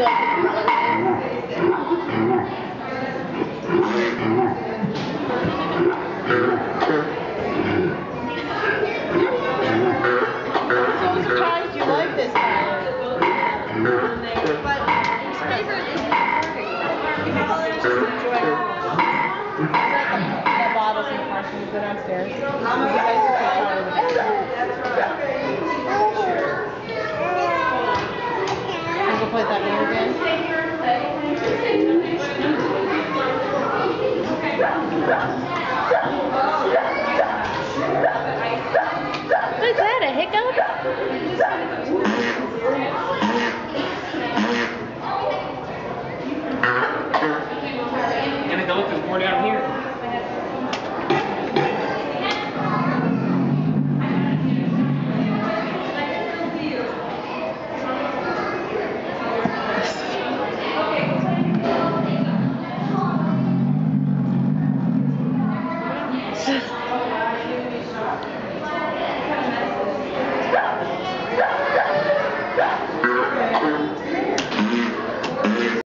so surprised you like this color. But his favorite is just enjoy it. That bottle's in the car, so you go downstairs. You guys can take part of it. And we'll play that game again. What's that, a hiccup? Gonna go look, there's more down here.